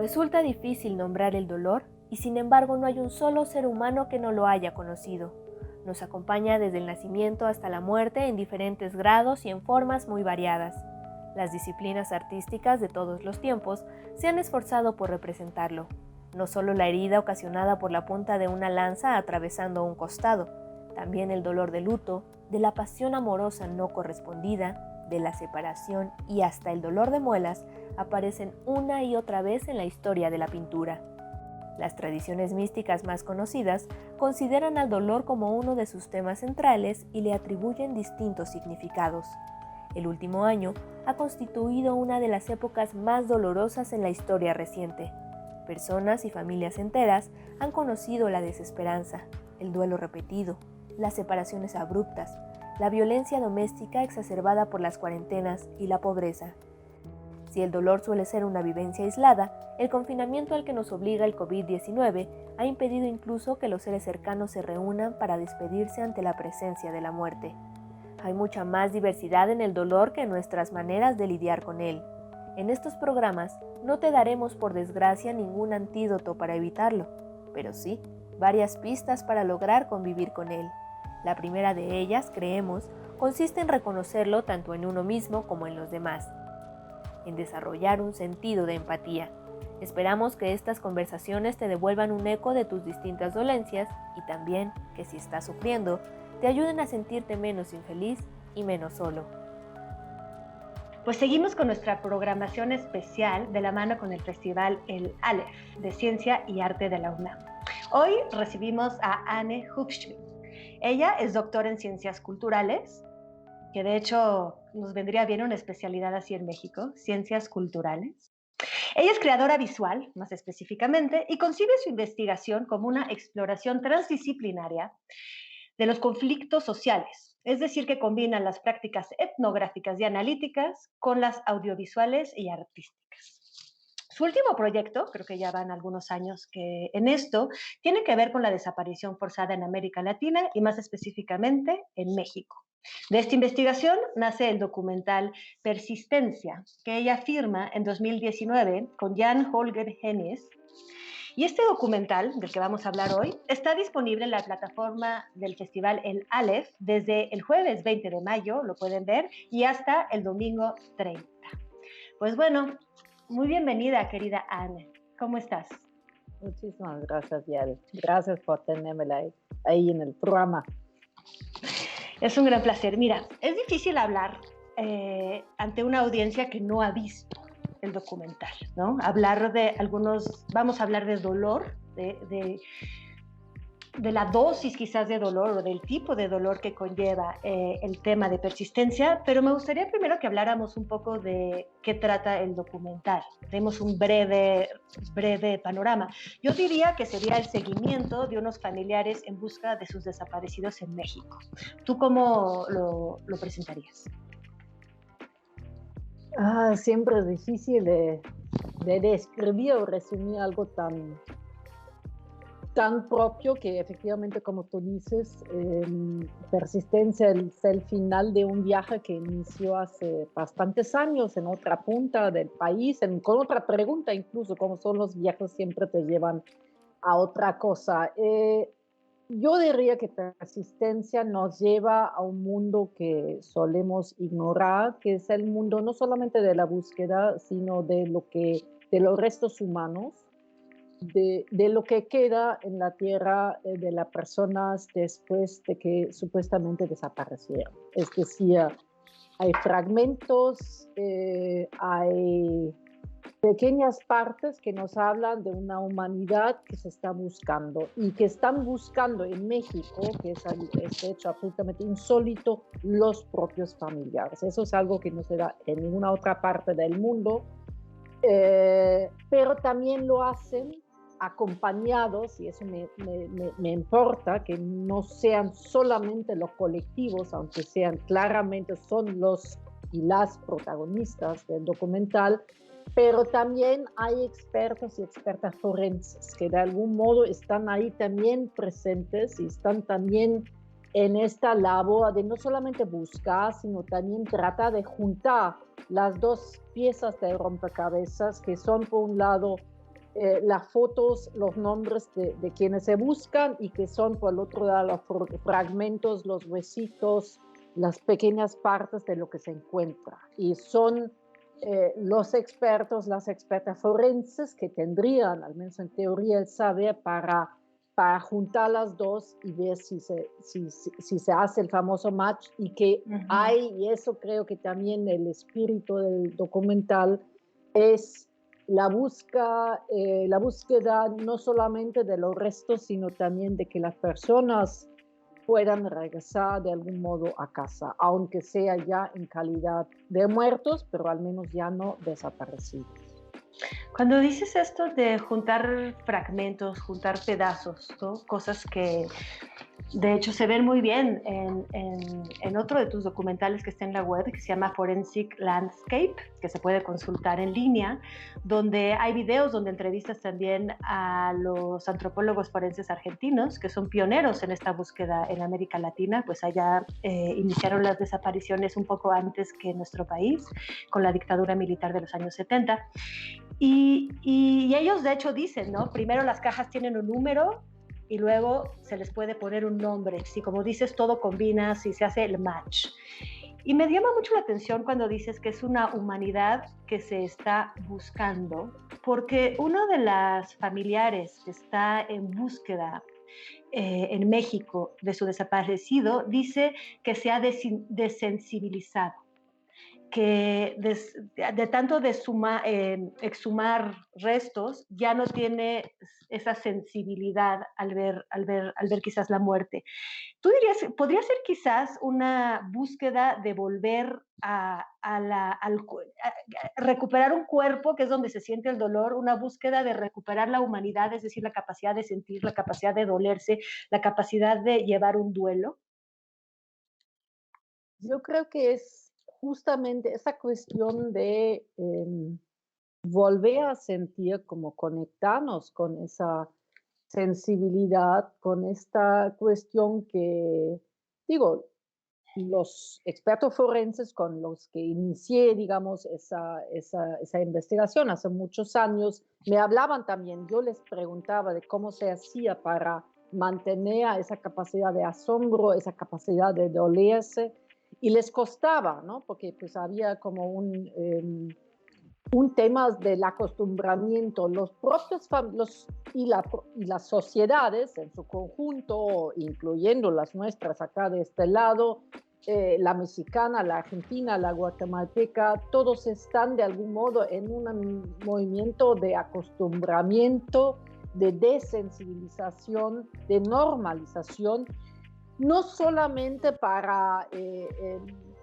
Resulta difícil nombrar el dolor y sin embargo no hay un solo ser humano que no lo haya conocido. Nos acompaña desde el nacimiento hasta la muerte en diferentes grados y en formas muy variadas. Las disciplinas artísticas de todos los tiempos se han esforzado por representarlo. No solo la herida ocasionada por la punta de una lanza atravesando un costado, también el dolor de luto, de la pasión amorosa no correspondida, de la separación y hasta el dolor de muelas aparecen una y otra vez en la historia de la pintura. Las tradiciones místicas más conocidas consideran al dolor como uno de sus temas centrales y le atribuyen distintos significados. El último año ha constituido una de las épocas más dolorosas en la historia reciente. Personas y familias enteras han conocido la desesperanza, el duelo repetido, las separaciones abruptas, la violencia doméstica exacerbada por las cuarentenas y la pobreza. Si el dolor suele ser una vivencia aislada, el confinamiento al que nos obliga el COVID-19 ha impedido incluso que los seres cercanos se reúnan para despedirse ante la presencia de la muerte. Hay mucha más diversidad en el dolor que en nuestras maneras de lidiar con él. En estos programas no te daremos por desgracia ningún antídoto para evitarlo, pero sí varias pistas para lograr convivir con él. La primera de ellas, creemos, consiste en reconocerlo tanto en uno mismo como en los demás, en desarrollar un sentido de empatía. Esperamos que estas conversaciones te devuelvan un eco de tus distintas dolencias y también que si estás sufriendo, te ayuden a sentirte menos infeliz y menos solo. Pues seguimos con nuestra programación especial de la mano con el Festival El Aleph de Ciencia y Arte de la UNAM. Hoy recibimos a Anne Hufschmidt. Ella es doctora en Ciencias Culturales, que de hecho nos vendría bien una especialidad así en México, Ciencias Culturales. Ella es creadora visual, más específicamente, y concibe su investigación como una exploración transdisciplinaria de los conflictos sociales, es decir, que combina las prácticas etnográficas y analíticas con las audiovisuales y artísticas. Su último proyecto, creo que ya van algunos años que en esto, tiene que ver con la desaparición forzada en América Latina y más específicamente en México. De esta investigación nace el documental Persistencia, que ella firma en 2019 con Jan Holger Hennes. Y este documental, del que vamos a hablar hoy, está disponible en la plataforma del Festival El Aleph desde el jueves 20 de mayo, lo pueden ver, y hasta el domingo 30. Pues bueno, muy bienvenida, querida Anne. ¿Cómo estás? Muchísimas gracias, Yari. Gracias por tenerme ahí en el programa. Es un gran placer. Mira, es difícil hablar ante una audiencia que no ha visto el documental, ¿no? Vamos a hablar de dolor, de la dosis quizás de dolor o del tipo de dolor que conlleva el tema de persistencia, pero me gustaría primero que habláramos un poco de qué trata el documental. Demos un breve panorama. Yo diría que sería el seguimiento de unos familiares en busca de sus desaparecidos en México. ¿Tú cómo lo presentarías? Siempre es difícil de describir o resumir algo tan propio que efectivamente, como tú dices, Persistencia es el final de un viaje que inició hace bastantes años en otra punta del país, con otra pregunta incluso, como son los viajes siempre te llevan a otra cosa. Yo diría que Persistencia nos lleva a un mundo que solemos ignorar, que es el mundo no solamente de la búsqueda, sino de los restos humanos, de lo que queda en la tierra de las personas después de que supuestamente desaparecieron. Es decir, hay fragmentos, hay pequeñas partes que nos hablan de una humanidad que se está buscando y que están buscando en México, que es este hecho absolutamente insólito, los propios familiares. Eso es algo que no se da en ninguna otra parte del mundo, pero también lo hacen acompañados, y eso me importa, que no sean solamente los colectivos, aunque son los y las protagonistas del documental, pero también hay expertos y expertas forenses que de algún modo están ahí también presentes y están también en esta labor de no solamente buscar, sino también tratar de juntar las dos piezas del rompecabezas, que son por un lado las fotos, los nombres de quienes se buscan y que son por el otro lado los fragmentos, los huesitos, las pequeñas partes de lo que se encuentra. Y son los expertos, las expertas forenses que tendrían, al menos en teoría, el saber para juntar las dos y ver si se hace el famoso match y que hay, y eso creo que también el espíritu del documental es la búsqueda no solamente de los restos, sino también de que las personas puedan regresar de algún modo a casa, aunque sea ya en calidad de muertos, pero al menos ya no desaparecidos. Cuando dices esto de juntar fragmentos, juntar pedazos, ¿no? Cosas que de hecho se ven muy bien en otro de tus documentales que está en la web, que se llama Forensic Landscape, que se puede consultar en línea, donde hay videos donde entrevistas también a los antropólogos forenses argentinos, que son pioneros en esta búsqueda en América Latina, pues allá iniciaron las desapariciones un poco antes que en nuestro país, con la dictadura militar de los años 70. Y ellos de hecho dicen, ¿no? Primero las cajas tienen un número y luego se les puede poner un nombre. Si como dices, todo combina, si se hace el match. Y me llama mucho la atención cuando dices que es una humanidad que se está buscando, porque uno de las familiares que está en búsqueda en México de su desaparecido dice que se ha desensibilizado, que de tanto de exhumar restos ya no tiene esa sensibilidad al ver quizás la muerte. ¿Tú dirías, podría ser quizás una búsqueda de volver a recuperar un cuerpo, que es donde se siente el dolor, una búsqueda de recuperar la humanidad, es decir, la capacidad de sentir, la capacidad de dolerse, la capacidad de llevar un duelo? Yo creo que es justamente esa cuestión de volver a sentir, como conectarnos con esa sensibilidad, con esta cuestión que, digo, los expertos forenses con los que inicié, digamos, esa investigación hace muchos años, me hablaban también, yo les preguntaba de cómo se hacía para mantener esa capacidad de asombro, esa capacidad de dolerse, y les costaba, ¿no? Porque pues había como un tema del acostumbramiento. Los propios y las sociedades en su conjunto, incluyendo las nuestras acá de este lado, la mexicana, la argentina, la guatemalteca, todos están de algún modo en un movimiento de acostumbramiento, de desensibilización, de normalización, no solamente para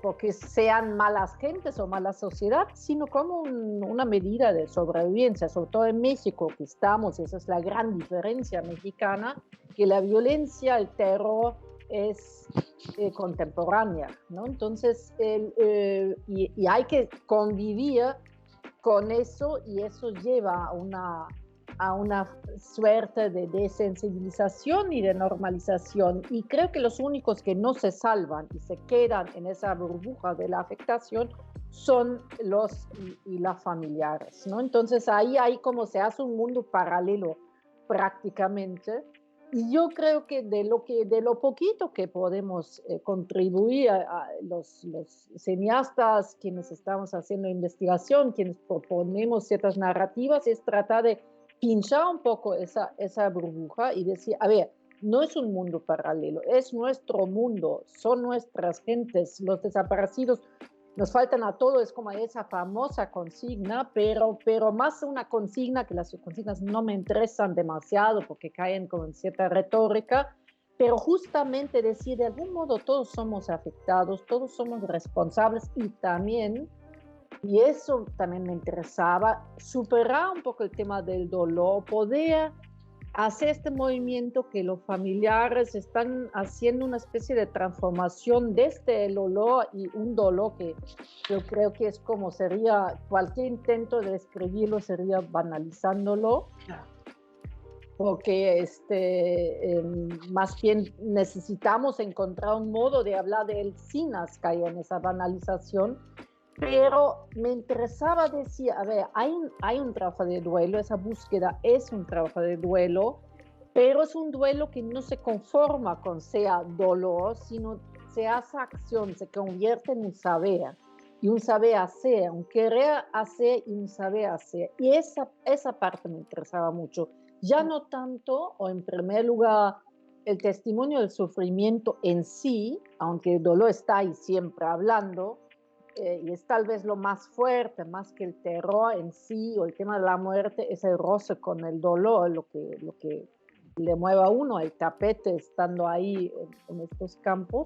porque sean malas gentes o mala sociedad, sino como una medida de sobrevivencia, sobre todo en México, que estamos, y esa es la gran diferencia mexicana, que la violencia, el terror es contemporánea, ¿no? Entonces, y hay que convivir con eso, y eso lleva a una suerte de desensibilización y de normalización. Y creo que los únicos que no se salvan y se quedan en esa burbuja de la afectación son los y las familiares, ¿no? Entonces ahí como se hace un mundo paralelo prácticamente. Y yo creo que de lo poquito que podemos contribuir a los cineastas, quienes estamos haciendo investigación, quienes proponemos ciertas narrativas, es tratar de pinchar un poco esa burbuja y decir, a ver, no es un mundo paralelo, es nuestro mundo, son nuestras gentes, los desaparecidos nos faltan a todos, es como esa famosa consigna, pero más una consigna, que las consignas no me interesan demasiado porque caen con cierta retórica, pero justamente decir, de algún modo todos somos afectados, todos somos responsables, y también, y eso también me interesaba, superar un poco el tema del dolor, poder hacer este movimiento que los familiares están haciendo una especie de transformación desde el dolor, y un dolor que yo creo que es como sería, cualquier intento de describirlo sería banalizándolo, porque más bien necesitamos encontrar un modo de hablar de él sin caer en esa banalización. pero me interesaba decir, a ver, hay un trabajo de duelo, esa búsqueda es un trabajo de duelo, pero es un duelo que no se conforma con sea dolor, sino se hace acción, se convierte en un saber, y un saber hacer, un querer hacer y un saber hacer. Y esa parte me interesaba mucho. Ya no tanto, o en primer lugar, el testimonio del sufrimiento en sí, aunque el dolor está ahí siempre hablando, y es tal vez lo más fuerte, más que el terror en sí o el tema de la muerte, es el roce con el dolor, lo que le mueve a uno, el tapete estando ahí en estos campos,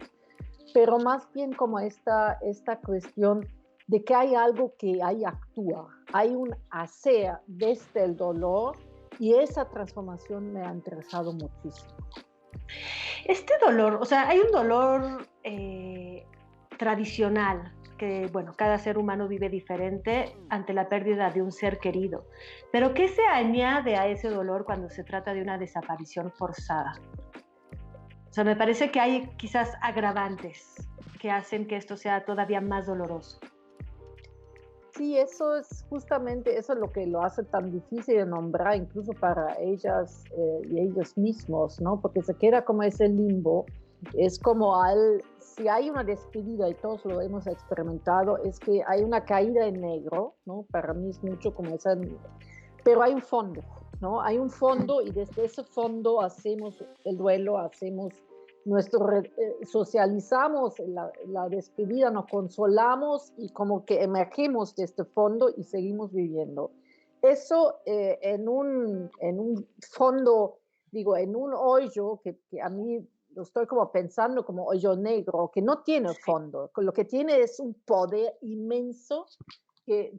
pero más bien como esta cuestión de que hay algo que ahí actúa, hay un hacer desde el dolor y esa transformación me ha interesado muchísimo. Este dolor, o sea, hay un dolor tradicional que, bueno, cada ser humano vive diferente ante la pérdida de un ser querido. Pero ¿qué se añade a ese dolor cuando se trata de una desaparición forzada? O sea, me parece que hay quizás agravantes que hacen que esto sea todavía más doloroso. Sí, eso es justamente eso es lo que lo hace tan difícil de nombrar, incluso para ellas y ellos mismos, ¿no? Porque se queda como ese limbo, es como si hay una despedida y todos lo hemos experimentado, es que hay una caída en negro, ¿no? Para mí es mucho como esa, pero hay un fondo, ¿no? Hay un fondo y desde ese fondo hacemos el duelo, hacemos socializamos la despedida, nos consolamos y como que emergimos de este fondo y seguimos viviendo. Eso en un fondo, digo, en un hoyo que a mí lo estoy como pensando como hoyo negro, que no tiene fondo, lo que tiene es un poder inmenso que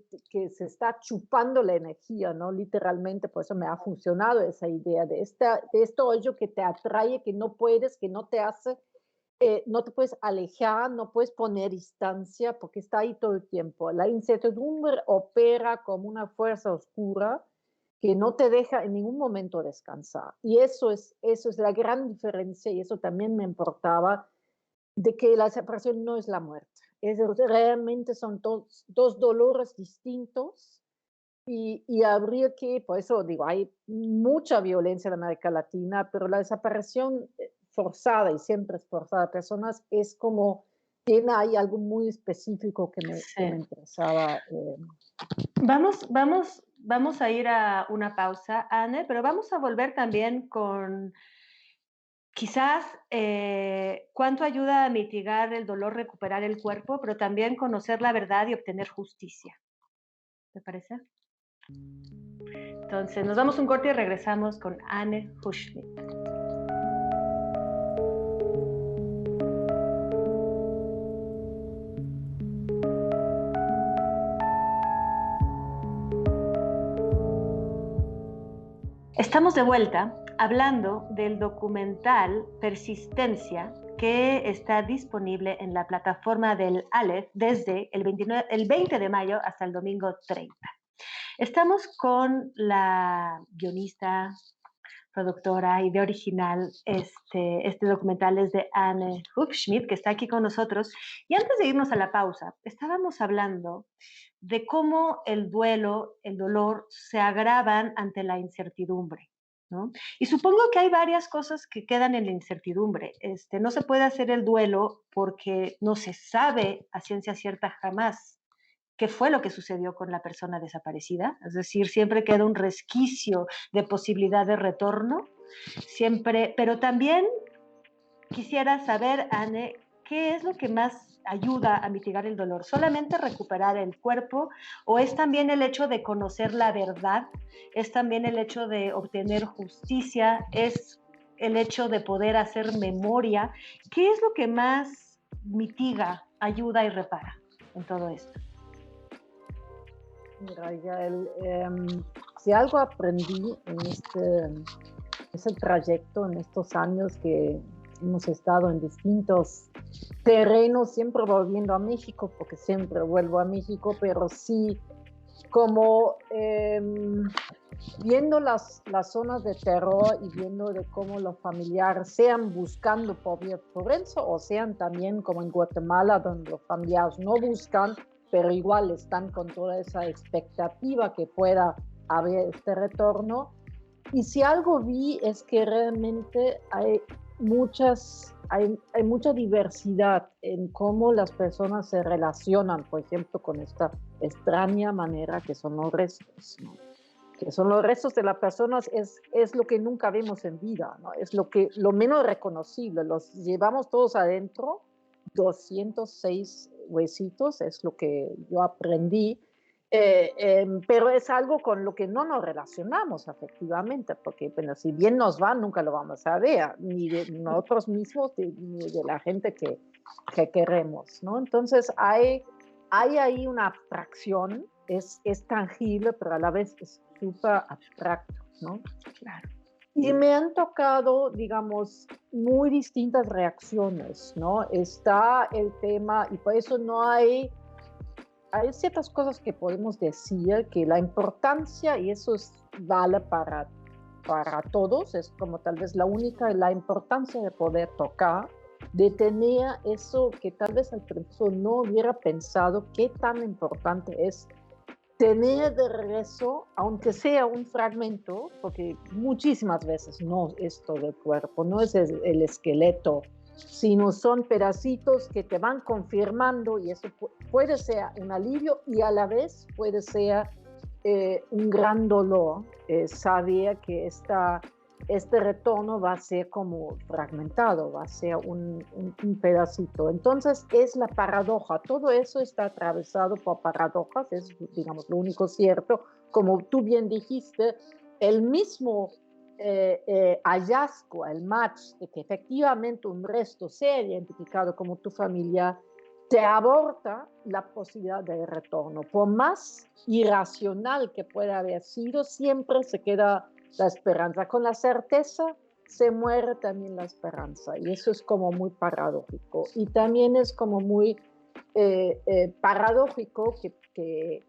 se está chupando la energía, ¿no? Literalmente, por eso me ha funcionado esa idea de este hoyo que te atrae, que no puedes, que no te hace, no te puedes alejar, no puedes poner distancia, porque está ahí todo el tiempo. La incertidumbre opera como una fuerza oscura que no te deja en ningún momento descansar. Y eso es la gran diferencia, y eso también me importaba, de que la separación no es la muerte. Realmente son dos dolores distintos y habría que, por eso digo, hay mucha violencia en América Latina, pero la desaparición forzada, y siempre es forzada, personas, es como, tiene ahí algo muy específico que me Sí. interesaba. Vamos a ir a una pausa, Anne, pero vamos a volver también con quizás cuánto ayuda a mitigar el dolor, recuperar el cuerpo, pero también conocer la verdad y obtener justicia. ¿Te parece? Entonces, nos damos un corte y regresamos con Anne Hufschmid. Estamos de vuelta hablando del documental Persistencia que está disponible en la plataforma del Aleph desde el 20 de mayo hasta el domingo 30. Estamos con la guionista, productora, idea original. Este documental es de Anne Hufschmid, que está aquí con nosotros. Y antes de irnos a la pausa, estábamos hablando de cómo el duelo, el dolor, se agravan ante la incertidumbre, ¿no? Y supongo que hay varias cosas que quedan en la incertidumbre. No se puede hacer el duelo porque no se sabe a ciencia cierta jamás qué fue lo que sucedió con la persona desaparecida. Es decir, siempre queda un resquicio de posibilidad de retorno. Siempre, pero también quisiera saber, Anne, ¿qué es lo que más ayuda a mitigar el dolor? ¿Solamente recuperar el cuerpo o es también el hecho de conocer la verdad? ¿Es también el hecho de obtener justicia? ¿Es el hecho de poder hacer memoria? ¿Qué es lo que más mitiga, ayuda y repara en todo esto? Mira, Yael, si algo aprendí en ese trayecto, en estos años que hemos estado en distintos terrenos, siempre volviendo a México, porque siempre vuelvo a México, pero sí como viendo las zonas de terror y viendo de cómo los familiares sean buscando por eso o sean también como en Guatemala, donde los familiares no buscan, pero igual están con toda esa expectativa que pueda haber este retorno. Y si algo vi es que realmente hay mucha diversidad en cómo las personas se relacionan, por ejemplo, con esta extraña manera que son los restos, ¿no? Que son los restos de las personas, es lo que nunca vemos en vida, ¿no? Es lo menos reconocible, los llevamos todos adentro, 206 huesitos, es lo que yo aprendí, pero es algo con lo que no nos relacionamos afectivamente, porque bueno, si bien nos va, nunca lo vamos a ver, ni de nosotros mismos, ni de la gente que queremos, ¿no? Entonces hay ahí una abstracción, es tangible, pero a la vez es súper abstracto, ¿no? Claro. Y me han tocado, digamos, muy distintas reacciones, ¿no? Está el tema, y por eso no hay ciertas cosas que podemos decir, que la importancia, y eso vale para todos, es como tal vez la importancia de poder tocar, de tener eso que tal vez al principio no hubiera pensado qué tan importante es tener de regreso, aunque sea un fragmento, porque muchísimas veces no es todo el cuerpo, no es el esqueleto, sino son pedacitos que te van confirmando, y eso puede ser un alivio y a la vez puede ser un gran dolor, saber que este retorno va a ser como fragmentado, va a ser un pedacito. Entonces es la paradoja, todo eso está atravesado por paradojas, es, digamos, lo único cierto. Como tú bien dijiste, el mismo hallazgo, el match de que efectivamente un resto sea identificado como tu familia, te aborta la posibilidad de retorno. Por más irracional que pueda haber sido, siempre se queda la esperanza. Con la certeza se muere también la esperanza, y eso es como muy paradójico. Y también es como muy paradójico que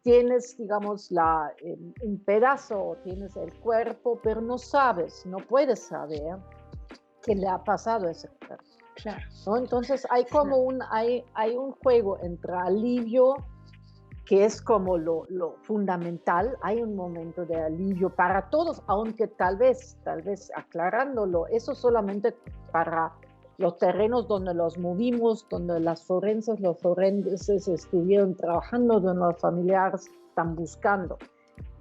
tienes, digamos, un pedazo, tienes el cuerpo, pero no sabes, no puedes saber qué le ha pasado a ese cuerpo. Claro. ¿No? Entonces hay como hay un juego entre alivio, que es como lo fundamental, hay un momento de alivio para todos, aunque tal vez aclarándolo, eso solamente para los terrenos donde los movimos, donde los forenses estuvieron trabajando, donde los familiares están buscando.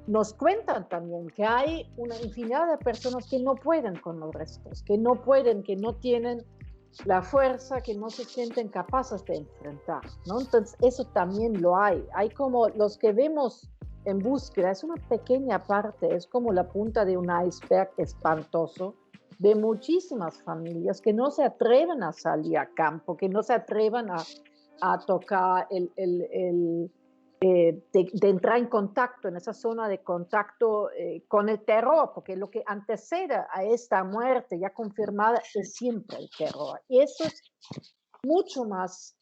Nos cuentan también que hay una infinidad de personas que no pueden con los restos, que no tienen la fuerza, que no se sienten capaces de enfrentar, ¿no? Entonces eso también lo hay. Hay como los que vemos en búsqueda, es una pequeña parte, es como la punta de un iceberg espantoso de muchísimas familias que no se atreven a salir a campo, que no se atreven a tocar de entrar en contacto, en esa zona de contacto con el terror, porque lo que antecede a esta muerte ya confirmada es siempre el terror. Y eso es mucho más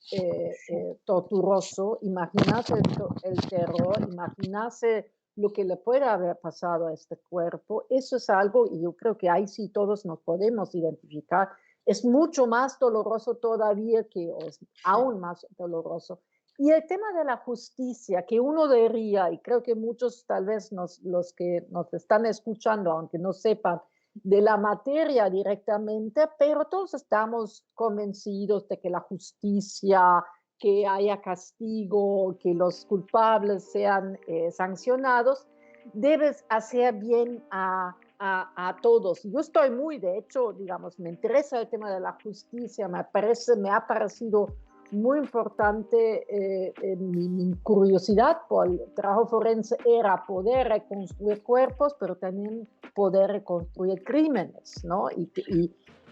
torturoso. Imaginarse el terror, imaginarse lo que le puede haber pasado a este cuerpo. Eso es algo, y yo creo que ahí sí todos nos podemos identificar. Es mucho más doloroso todavía, o es aún más doloroso. Y el tema de la justicia, que uno diría, y creo que muchos tal vez los que nos están escuchando, aunque no sepan de la materia directamente, pero todos estamos convencidos de que la justicia, que haya castigo, que los culpables sean sancionados, debes hacer bien a todos. Yo estoy de hecho, digamos, me interesa el tema de la justicia, me ha parecido muy importante. Mi curiosidad por el trabajo forense era poder reconstruir cuerpos, pero también poder reconstruir crímenes, ¿no?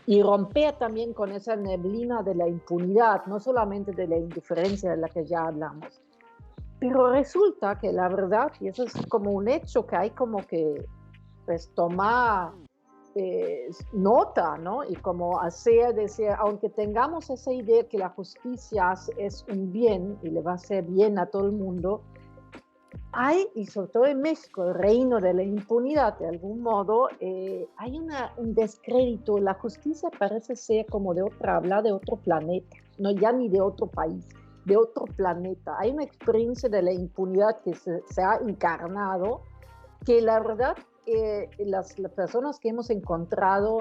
Y romper también con esa neblina de la impunidad, no solamente de la indiferencia de la que ya hablamos. Pero resulta que la verdad, y eso es como un hecho que hay como que pues, tomar nota, ¿no? Y como decir, aunque tengamos esa idea que la justicia es un bien y le va a hacer bien a todo el mundo, hay, y sobre todo en México, el reino de la impunidad, de algún modo, hay un descrédito. La justicia parece ser como hablar de otro planeta, no ya ni de otro país, de otro planeta. Hay una experiencia de la impunidad que se ha encarnado, que la verdad las personas que hemos encontrado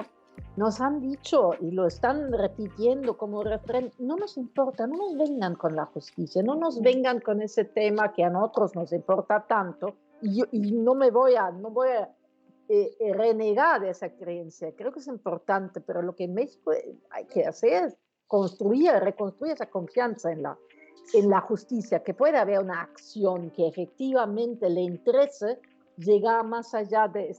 nos han dicho y lo están repitiendo como refrán: no nos importa, no nos vengan con la justicia, no nos vengan con ese tema que a nosotros nos importa tanto, y no voy a renegar de esa creencia. Creo que es importante, pero lo que en México hay que hacer es reconstruir esa confianza en la justicia, que puede haber una acción que efectivamente le interese llegar más allá de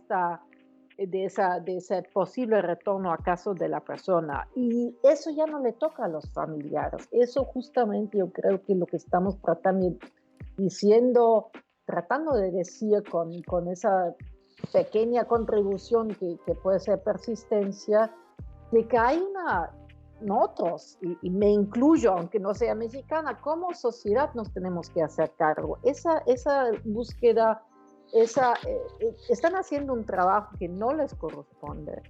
ese posible retorno a caso de la persona. Y eso ya no le toca a los familiares. Eso justamente yo creo que lo que estamos tratando de decir con esa pequeña contribución que puede ser persistencia, de que hay nosotros, y me incluyo, aunque no sea mexicana, como sociedad nos tenemos que hacer cargo. Esa búsqueda, están haciendo un trabajo que no les corresponde.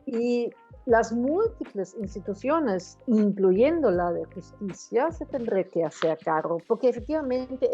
Y las múltiples instituciones, incluyendo la de justicia, se tendrán que hacer cargo, porque efectivamente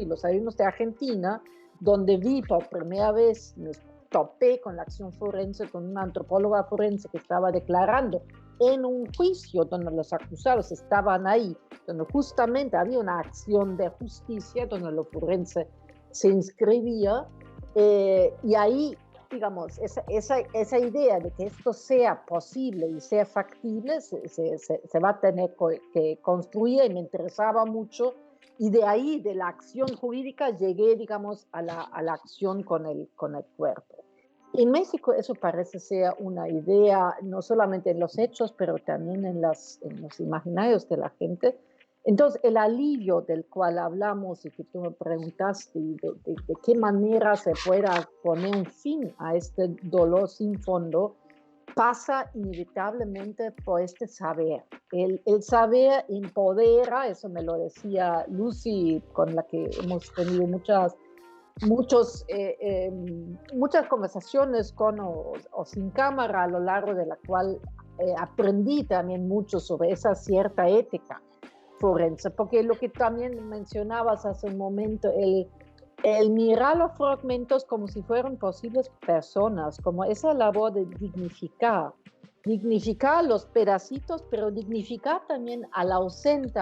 lo sabemos de Argentina, donde vi por primera vez, me topé con la acción forense, con una antropóloga forense que estaba declarando en un juicio donde los acusados estaban ahí, donde justamente había una acción de justicia, donde lo forense se inscribía, y ahí, digamos, esa idea de que esto sea posible y sea factible se va a tener que construir, y me interesaba mucho, y de ahí, de la acción jurídica, llegué, digamos, a la acción con el cuerpo. En México eso parece ser una idea, no solamente en los hechos, pero también en los imaginarios de la gente. Entonces, el alivio del cual hablamos y que tú me preguntaste, de qué manera se pueda poner un fin a este dolor sin fondo, pasa inevitablemente por este saber. El saber empodera, eso me lo decía Lucy, con la que hemos tenido muchas conversaciones con o sin cámara, a lo largo de la cual aprendí también mucho sobre esa cierta ética forense, porque lo que también mencionabas hace un momento, el mirar los fragmentos como si fueran posibles personas, como esa labor de dignificar los pedacitos, pero dignificar también a la ausente,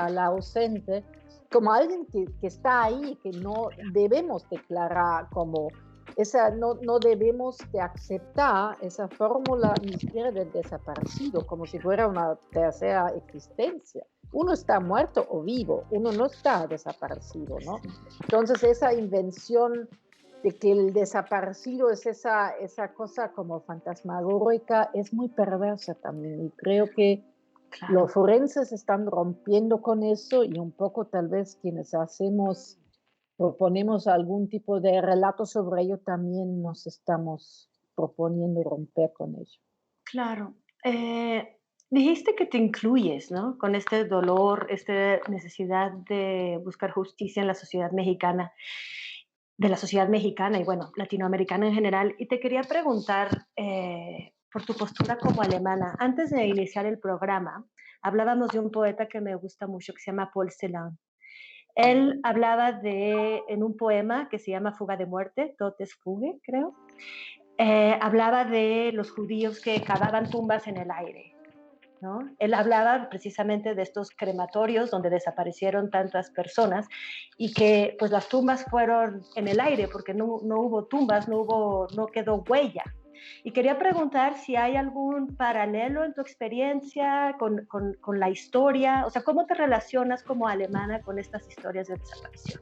como alguien que está ahí, que no debemos declarar como no debemos de aceptar esa fórmula ni siquiera del desaparecido, como si fuera una tercera existencia. Uno está muerto o vivo, uno no está desaparecido, ¿no? Entonces esa invención de que el desaparecido es esa cosa como fantasmagórica es muy perversa también, y creo que los forenses están rompiendo con eso, y un poco tal vez quienes proponemos algún tipo de relato sobre ello también nos estamos proponiendo romper con ello. Claro. Dijiste que te incluyes, ¿no? Con este dolor, esta necesidad de buscar justicia en la sociedad mexicana, y bueno, latinoamericana en general. Y te quería preguntar por tu postura como alemana. Antes de iniciar el programa, hablábamos de un poeta que me gusta mucho, que se llama Paul Celan. Él hablaba en un poema que se llama Fuga de muerte, Todesfuge, creo, hablaba de los judíos que cavaban tumbas en el aire, ¿no? Él hablaba precisamente de estos crematorios donde desaparecieron tantas personas, y que pues las tumbas fueron en el aire porque no hubo tumbas, no quedó huella. Y quería preguntar si hay algún paralelo en tu experiencia con la historia, o sea, ¿cómo te relacionas como alemana con estas historias de desaparición?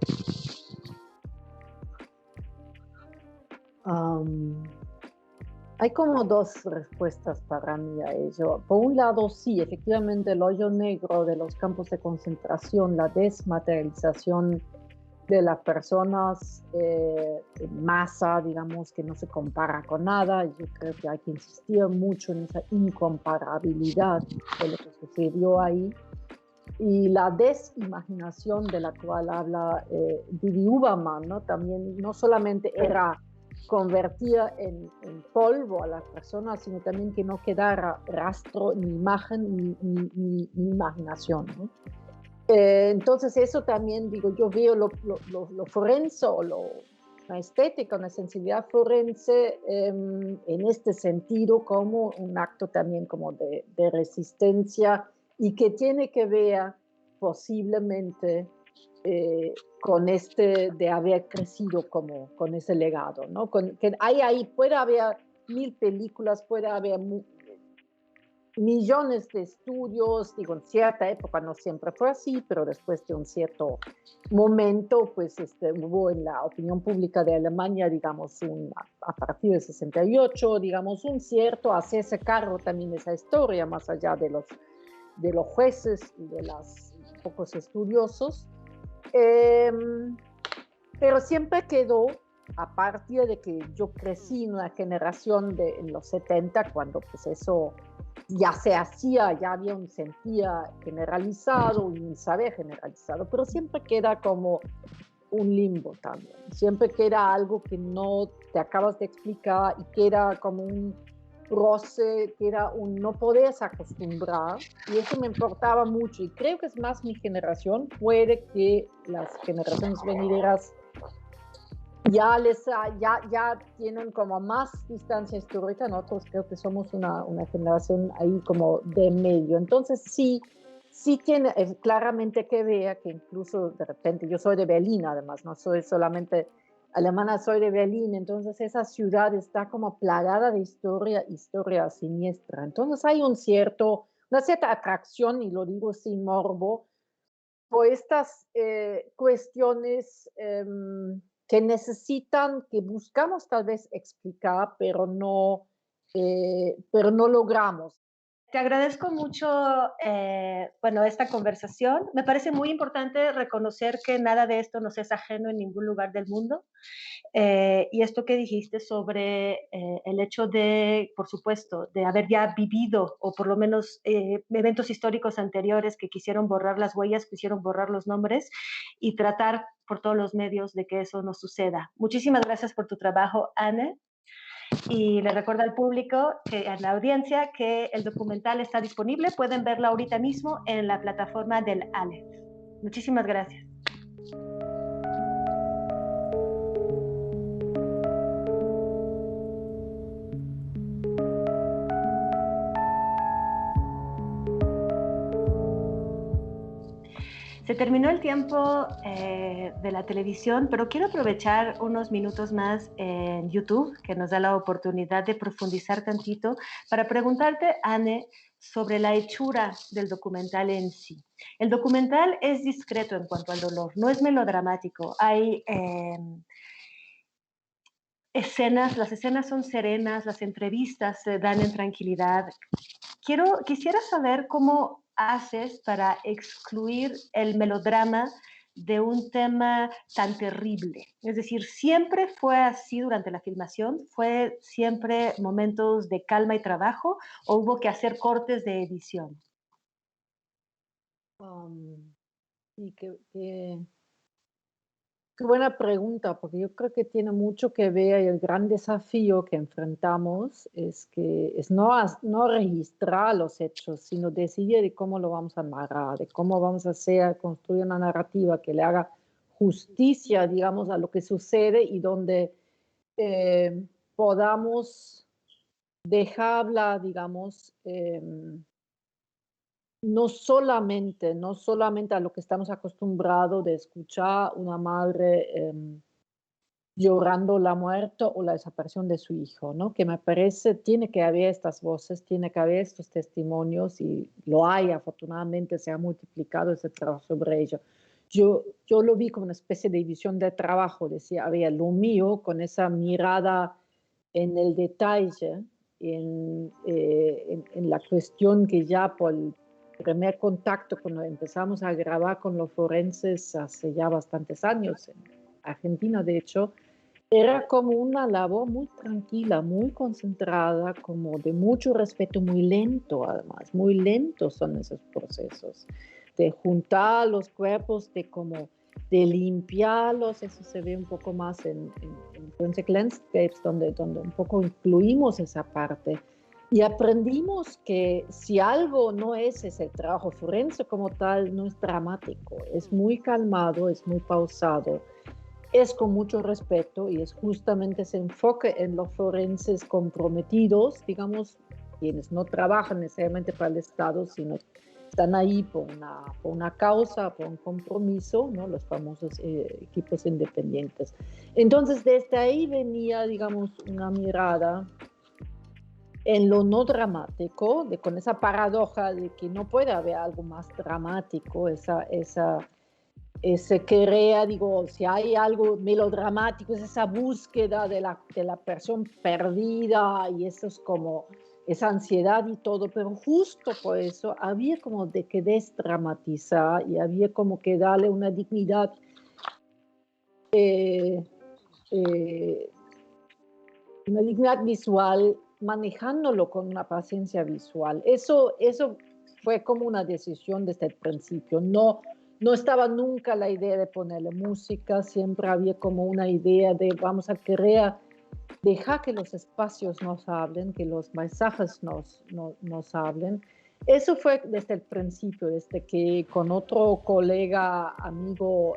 Hay como dos respuestas para mí a ello. Por un lado, sí, efectivamente, el hoyo negro de los campos de concentración, la desmaterialización de las personas en masa, digamos, que no se compara con nada. Yo creo que hay que insistir mucho en esa incomparabilidad de lo que sucedió ahí. Y la desimaginación de la cual habla Didi Huberman, ¿no? También no solamente era convertía en polvo a las personas, sino también que no quedara rastro, ni imagen, ni imaginación, ¿no? Entonces eso también, digo, yo veo lo forense o la estética, una sensibilidad forense en este sentido como un acto también como de resistencia y que tiene que ver posiblemente con de haber crecido como con ese legado, ¿no? Que hay ahí, puede haber 1000 películas, puede haber millones de estudios, digo, en cierta época no siempre fue así, pero después de un cierto momento, pues hubo en la opinión pública de Alemania, digamos, a partir de 68, digamos, un cierto hacerse cargo también de esa historia, más allá de los jueces y de los pocos estudiosos. Pero siempre quedó, a partir de que yo crecí en una generación en los 70, cuando pues eso ya se hacía, ya había un sentía generalizado y un saber generalizado, pero siempre queda como un limbo también, siempre queda algo que no te acabas de explicar y queda como un roce, que era un no podías acostumbrar, y eso me importaba mucho, y creo que es más mi generación, puede que las generaciones venideras ya tienen como más distancia histórica. Nosotros creo que somos una generación ahí como de medio. Entonces sí tiene claramente que ver que incluso de repente, yo soy de Berlín además, no soy solamente alemana, soy de Berlín, entonces esa ciudad está como plagada de historia siniestra. Entonces hay una cierta atracción, y lo digo sin morbo, por estas cuestiones que necesitan, que buscamos tal vez explicar, pero no logramos. Te agradezco mucho, bueno, esta conversación. Me parece muy importante reconocer que nada de esto nos es ajeno en ningún lugar del mundo. Y esto que dijiste sobre el hecho de, por supuesto, de haber ya vivido, o por lo menos eventos históricos anteriores que quisieron borrar las huellas, quisieron borrar los nombres, y tratar por todos los medios de que eso no suceda. Muchísimas gracias por tu trabajo, Anne. Y le recuerdo al público, a la audiencia, que el documental está disponible. Pueden verlo ahorita mismo en la plataforma del Aleph. Muchísimas gracias. Se terminó el tiempo de la televisión, pero quiero aprovechar unos minutos más en YouTube, que nos da la oportunidad de profundizar tantito, para preguntarte, Anne, sobre la hechura del documental en sí. El documental es discreto en cuanto al dolor, no es melodramático. Hay escenas, las escenas son serenas, las entrevistas se dan en tranquilidad. Quisiera saber cómo haces para excluir el melodrama de un tema tan terrible. Es decir, ¿siempre fue así durante la filmación? ¿Fue siempre momentos de calma y trabajo o hubo que hacer cortes de edición? Y qué buena pregunta, porque yo creo que tiene mucho que ver, y el gran desafío que enfrentamos es no registrar los hechos, sino decidir de cómo lo vamos a narrar, de cómo vamos a construir una narrativa que le haga justicia, digamos, a lo que sucede, y donde podamos dejarla, digamos, no solamente a lo que estamos acostumbrados de escuchar una madre llorando la muerte o la desaparición de su hijo, ¿no? Que me parece, tiene que haber estas voces, tiene que haber estos testimonios, y lo hay, afortunadamente se ha multiplicado ese trabajo sobre ello. Yo lo vi como una especie de división de trabajo, decía, había lo mío con esa mirada en el detalle, en la cuestión que ya por el primer contacto, cuando empezamos a grabar con los forenses hace ya bastantes años, en Argentina de hecho, era como una labor muy tranquila, muy concentrada, como de mucho respeto, muy lento además, muy lentos son esos procesos, de juntar los cuerpos, de limpiarlos. Eso se ve un poco más en Forensic Landscapes, donde un poco incluimos esa parte. Y aprendimos que si algo no es ese trabajo forense como tal, no es dramático, es muy calmado, es muy pausado, es con mucho respeto y es justamente ese enfoque en los forenses comprometidos, digamos, quienes no trabajan necesariamente para el Estado, sino están ahí por una causa, por un compromiso, ¿no? Los famosos equipos independientes. Entonces, desde ahí venía, digamos, una mirada en lo no dramático, con esa paradoja de que no puede haber algo más dramático, ese querer, digo, si hay algo melodramático, es esa búsqueda de la persona perdida y eso es como esa ansiedad y todo, pero justo por eso había como de que desdramatizar y había como que darle eh, eh, una dignidad visual, manejándolo con una paciencia visual. Eso fue como una decisión desde el principio. No estaba nunca la idea de ponerle música, siempre había como una idea de vamos a crear, dejar que los espacios nos hablen, que los mensajes nos hablen. Eso fue desde el principio, desde que con otro colega, amigo,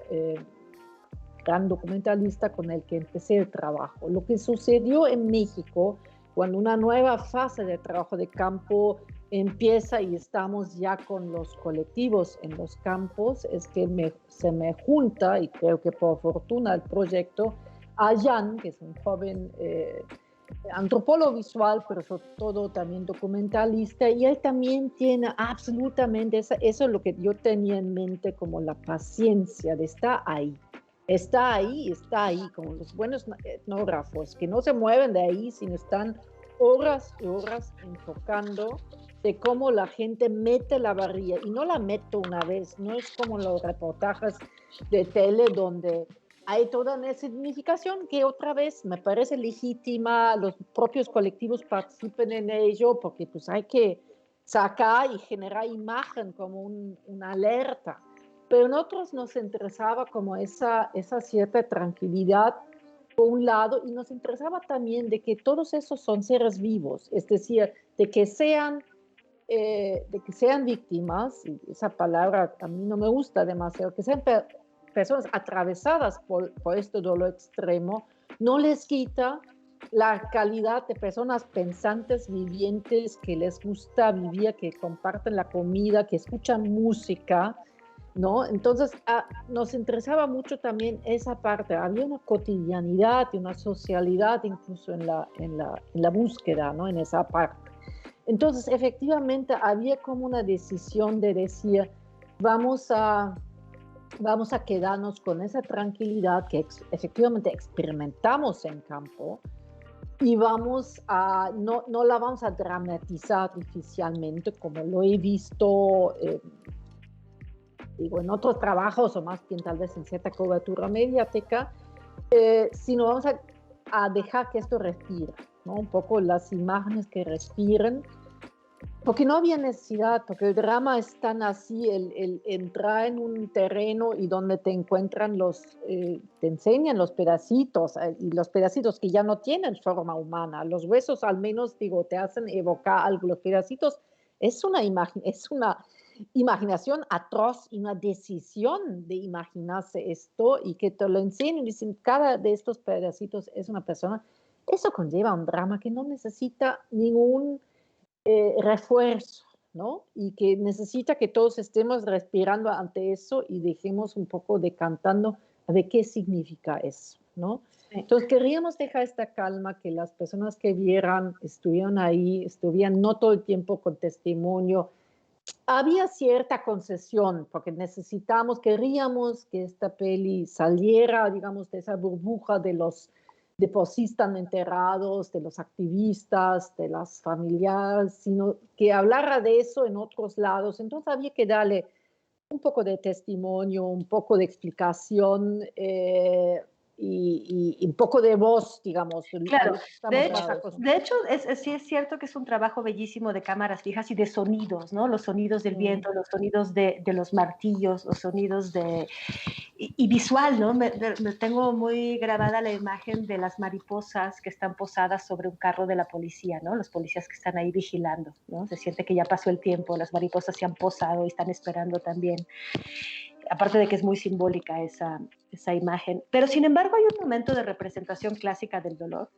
gran documentalista con el que empecé el trabajo. Lo que sucedió en México, cuando una nueva fase de trabajo de campo empieza y estamos ya con los colectivos en los campos, es que se me junta, y creo que por fortuna el proyecto, a Jan, que es un joven antropólogo visual, pero sobre todo también documentalista, y él también tiene absolutamente, eso es lo que yo tenía en mente como la paciencia de estar ahí. Está ahí, como los buenos etnógrafos, que no se mueven de ahí, sino están horas y horas enfocando de cómo la gente mete la varilla, y no la meto una vez, no es como los reportajes de tele donde hay toda una significación que otra vez me parece legítima, los propios colectivos participen en ello, porque pues hay que sacar y generar imagen como una alerta. Pero en otros nos interesaba como esa cierta tranquilidad por un lado, y nos interesaba también de que todos esos son seres vivos, es decir, de que sean víctimas, y esa palabra a mí no me gusta demasiado, que sean personas atravesadas por este dolor extremo, no les quita la calidad de personas pensantes, vivientes, que les gusta vivir, que comparten la comida, que escuchan música, ¿no? Entonces, nos interesaba mucho también esa parte. Había una cotidianidad y una socialidad incluso en la búsqueda, ¿no? En esa parte. Entonces, efectivamente, había como una decisión de decir, vamos a, vamos a quedarnos con esa tranquilidad que efectivamente experimentamos en campo y no la vamos a dramatizar artificialmente como lo he visto digo, en otros trabajos o más bien tal vez en cierta cobertura mediática, sino vamos a dejar que esto respire, ¿no? Un poco las imágenes que respiren, porque no había necesidad, porque el drama es tan así, el entrar en un terreno y donde te encuentran te enseñan los pedacitos, y los pedacitos que ya no tienen forma humana, los huesos al menos, digo, te hacen evocar algo, los pedacitos es una imagen, es una imaginación atroz y una decisión de imaginarse esto y que te lo enseñen y dicen, cada de estos pedacitos es una persona, eso conlleva un drama que no necesita ningún refuerzo, ¿no? Y que necesita que todos estemos respirando ante eso y dejemos un poco decantando de qué significa eso, ¿no? Entonces queríamos dejar esta calma, que las personas que vieran estuvieran ahí, estuvieran no todo el tiempo con testimonio. Había cierta concesión, porque queríamos que esta peli saliera, digamos, de esa burbuja de los deportistas enterrados, de los activistas, de las familiares, sino que hablara de eso en otros lados. Entonces había que darle un poco de testimonio, un poco de explicación, y un poco de voz, digamos. Claro, Estamos de más hecho, acostumbrados. sí es cierto que es un trabajo bellísimo de cámaras fijas y de sonidos, ¿no? Los sonidos del viento, los sonidos de los martillos, los sonidos de... Y visual, ¿no? Me tengo muy grabada la imagen de las mariposas que están posadas sobre un carro de la policía, ¿no? Los policías que están ahí vigilando, ¿no? Se siente que ya pasó el tiempo, las mariposas se han posado y están esperando también. Aparte de que es muy simbólica esa imagen. Pero sin embargo hay un momento de representación clásica del dolor.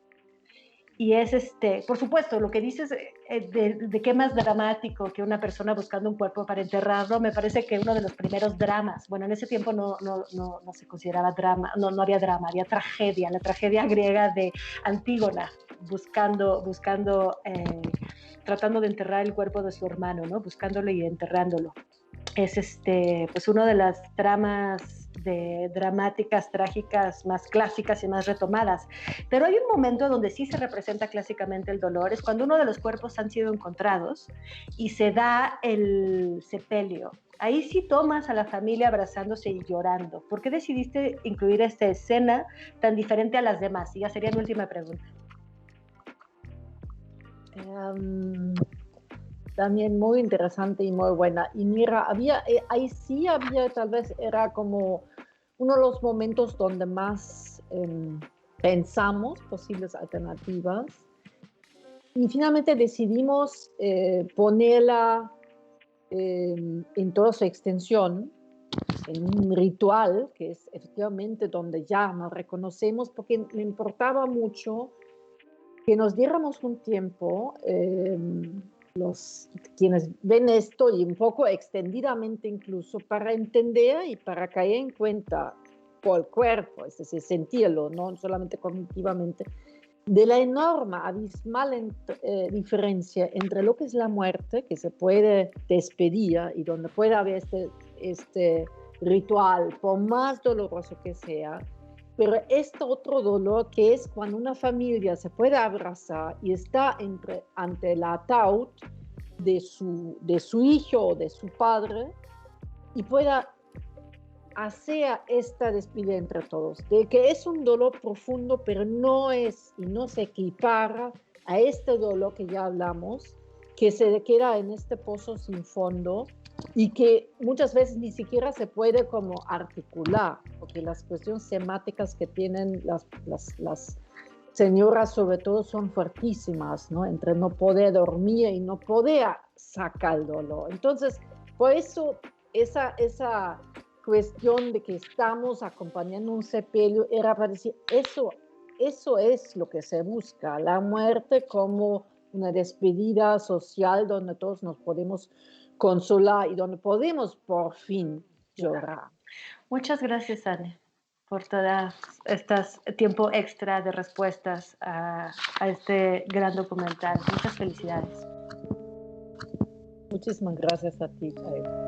Y es, por supuesto, lo que dices de qué más dramático que una persona buscando un cuerpo para enterrarlo, me parece que uno de los primeros dramas, bueno, en ese tiempo no se consideraba drama, no había drama, había tragedia, la tragedia griega de Antígona, tratando de enterrar el cuerpo de su hermano, ¿no? Buscándolo y enterrándolo. Es pues una de las tramas dramáticas, trágicas, más clásicas y más retomadas. Pero hay un momento donde sí se representa clásicamente el dolor, es cuando uno de los cuerpos han sido encontrados y se da el sepelio. Ahí sí tomas a la familia abrazándose y llorando. ¿Por qué decidiste incluir esta escena tan diferente a las demás? Y ya sería mi última pregunta. También muy interesante y muy buena. Y mira, ahí sí había, tal vez era como uno de los momentos donde más pensamos posibles alternativas. Y finalmente decidimos ponerla en toda su extensión, en un ritual, que es efectivamente donde ya nos reconocemos, porque me importaba mucho que nos diéramos un tiempo, quienes ven esto y un poco extendidamente incluso, para entender y para caer en cuenta por el cuerpo, es decir, sentirlo, no solamente cognitivamente, de la enorme, abismal diferencia entre lo que es la muerte, que se puede despedir y donde puede haber este ritual, por más doloroso que sea, pero este otro dolor que es cuando una familia se puede abrazar y está ante el ataúd de su hijo o de su padre y pueda hacer esta despedida entre todos, de que es un dolor profundo, pero no es y no se equipara a este dolor que ya hablamos, que se queda en este pozo sin fondo y que muchas veces ni siquiera se puede como articular, porque las cuestiones semáticas que tienen las señoras sobre todo son fuertísimas, ¿no? Entre no poder dormir y no poder sacar el dolor. Entonces, por eso esa cuestión de que estamos acompañando un sepelio era para decir, eso es lo que se busca, la muerte como una despedida social donde todos nos podemos consolar y donde podemos por fin llorar. Muchas gracias, Anne, por todo este tiempo extra de respuestas a este gran documental. Muchas felicidades. Muchísimas gracias a ti, Chael.